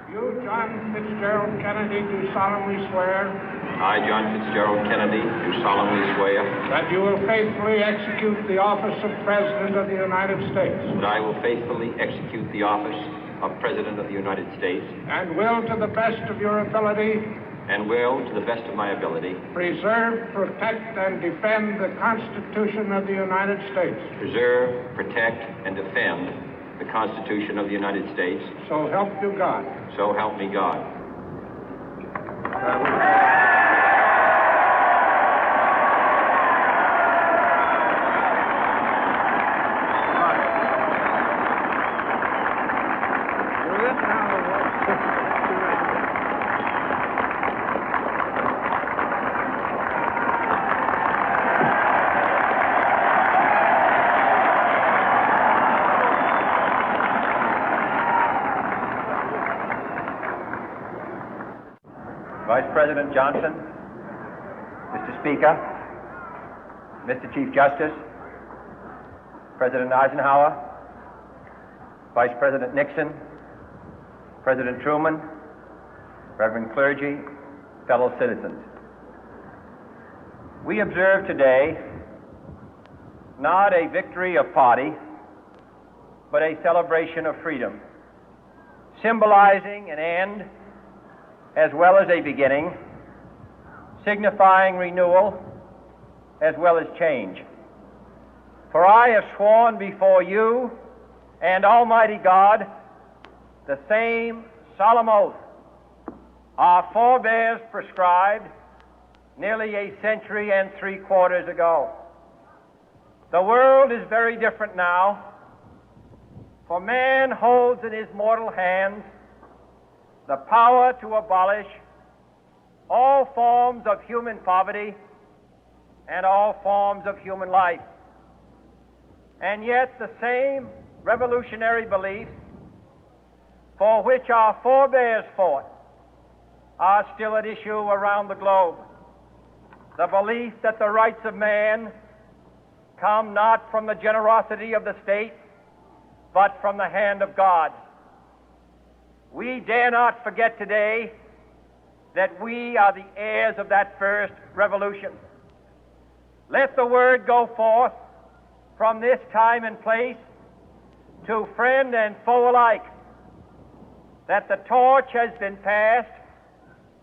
You, John Fitzgerald Kennedy, do solemnly swear I, John Fitzgerald Kennedy, do solemnly swear that you will faithfully execute the office of President of the United States that I will faithfully execute the office of President of the United States and will, to the best of your ability, and will, to the best of my ability, preserve, protect, and defend the Constitution of the United States. preserve, protect, and defend the Constitution of the United States. So help you God. So help me God. Vice President Johnson, Mr. Speaker, Mr. Chief Justice, President Eisenhower, Vice President Nixon, President Truman, Reverend clergy, fellow citizens. We observe today not a victory of party, but a celebration of freedom, symbolizing an end as well as a beginning, signifying renewal as well as change. For I have sworn before you and Almighty God the same solemn oath our forebears prescribed nearly a century and 3/4 ago. The world is very different now, for man holds in his mortal hands the power to abolish all forms of human poverty and all forms of human life. And yet the same revolutionary beliefs for which our forebears fought are still at issue around the globe. The belief that the rights of man come not from the generosity of the state, but from the hand of God. We dare not forget today that we are the heirs of that first revolution. Let the word go forth from this time and place to friend and foe alike that the torch has been passed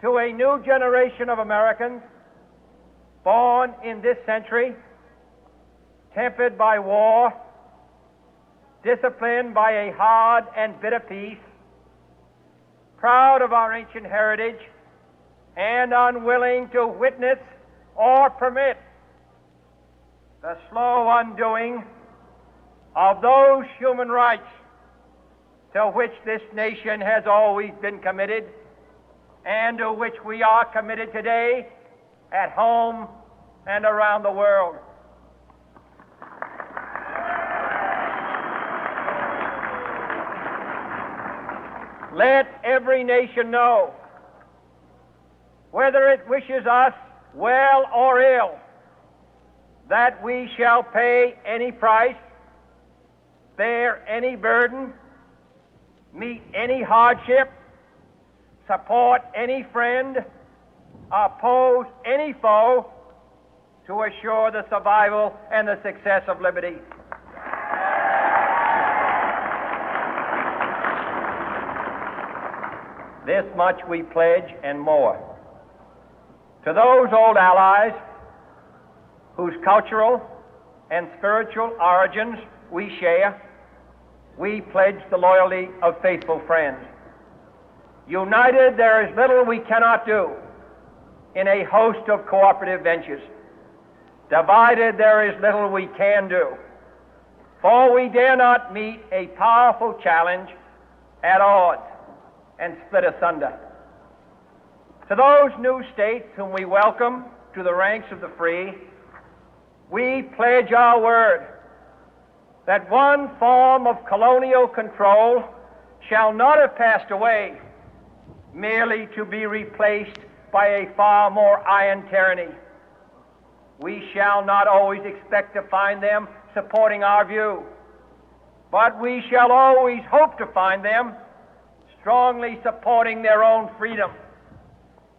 to a new generation of Americans born in this century, tempered by war, disciplined by a hard and bitter peace, proud of our ancient heritage, and unwilling to witness or permit the slow undoing of those human rights to which this nation has always been committed and to which we are committed today at home and around the world. Let every nation know, whether it wishes us well or ill, that we shall pay any price, bear any burden, meet any hardship, support any friend, oppose any foe to assure the survival and the success of liberty. This much we pledge and more. To those old allies whose cultural and spiritual origins we share, we pledge the loyalty of faithful friends. United, there is little we cannot do in a host of cooperative ventures. Divided, there is little we can do, for we dare not meet a powerful challenge at odds and split asunder. To those new states whom we welcome to the ranks of the free, we pledge our word that one form of colonial control shall not have passed away, merely to be replaced by a far more iron tyranny. We shall not always expect to find them supporting our view, but we shall always hope to find them strongly supporting their own freedom,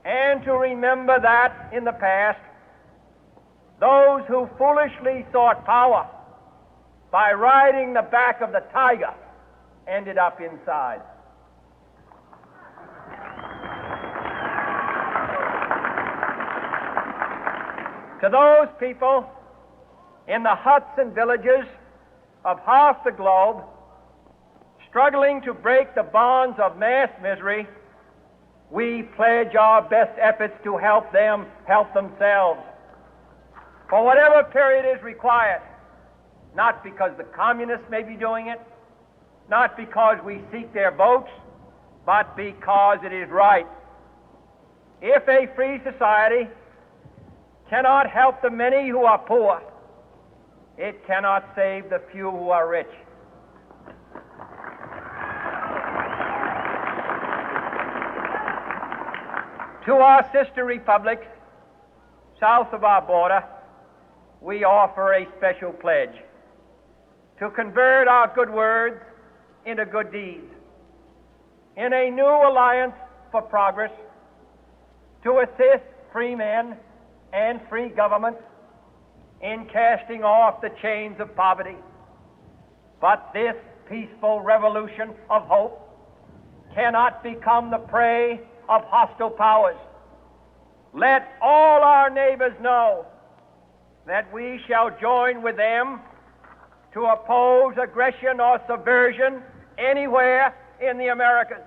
and to remember that in the past, those who foolishly sought power by riding the back of the tiger ended up inside. To those people in the huts and villages of half the globe struggling to break the bonds of mass misery, we pledge our best efforts to help them help themselves for whatever period is required, not because the communists may be doing it, not because we seek their votes, but because it is right. If a free society cannot help the many who are poor, it cannot save the few who are rich. To our sister republics south of our border, we offer a special pledge to convert our good words into good deeds, in a new alliance for progress, to assist free men and free governments in casting off the chains of poverty. But this peaceful revolution of hope cannot become the prey of hostile powers. Let all our neighbors know that we shall join with them to oppose aggression or subversion anywhere in the Americas.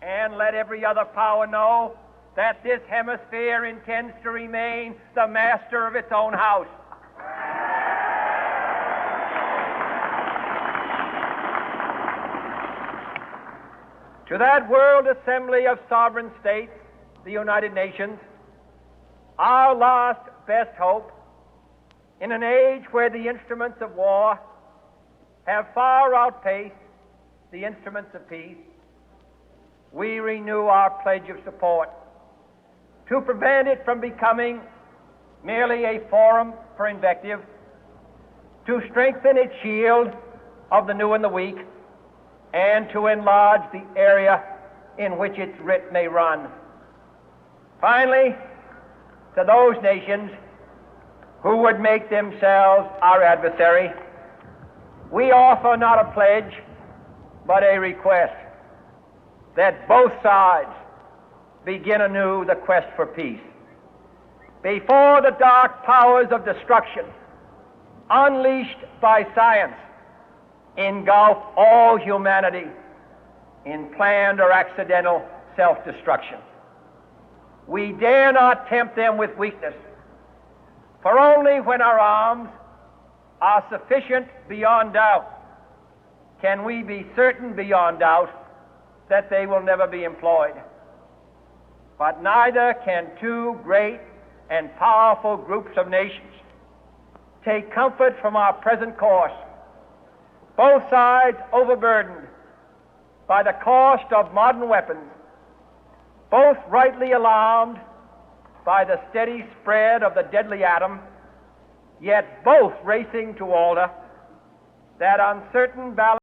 And let every other power know that this hemisphere intends to remain the master of its own house. To that World Assembly of Sovereign States, the United Nations, our last best hope, in an age where the instruments of war have far outpaced the instruments of peace, we renew our pledge of support to prevent it from becoming merely a forum for invective, to strengthen its shield of the new and the weak, and to enlarge the area in which its writ may run. Finally, to those nations who would make themselves our adversary, we offer not a pledge, but a request that both sides begin anew the quest for peace. Before the dark powers of destruction, unleashed by science, engulf all humanity in planned or accidental self-destruction, we dare not tempt them with weakness, for only when our arms are sufficient beyond doubt can we be certain beyond doubt that they will never be employed. But neither can two great and powerful groups of nations take comfort from our present course, both sides overburdened by the cost of modern weapons, both rightly alarmed by the steady spread of the deadly atom, yet both racing to alter that uncertain balance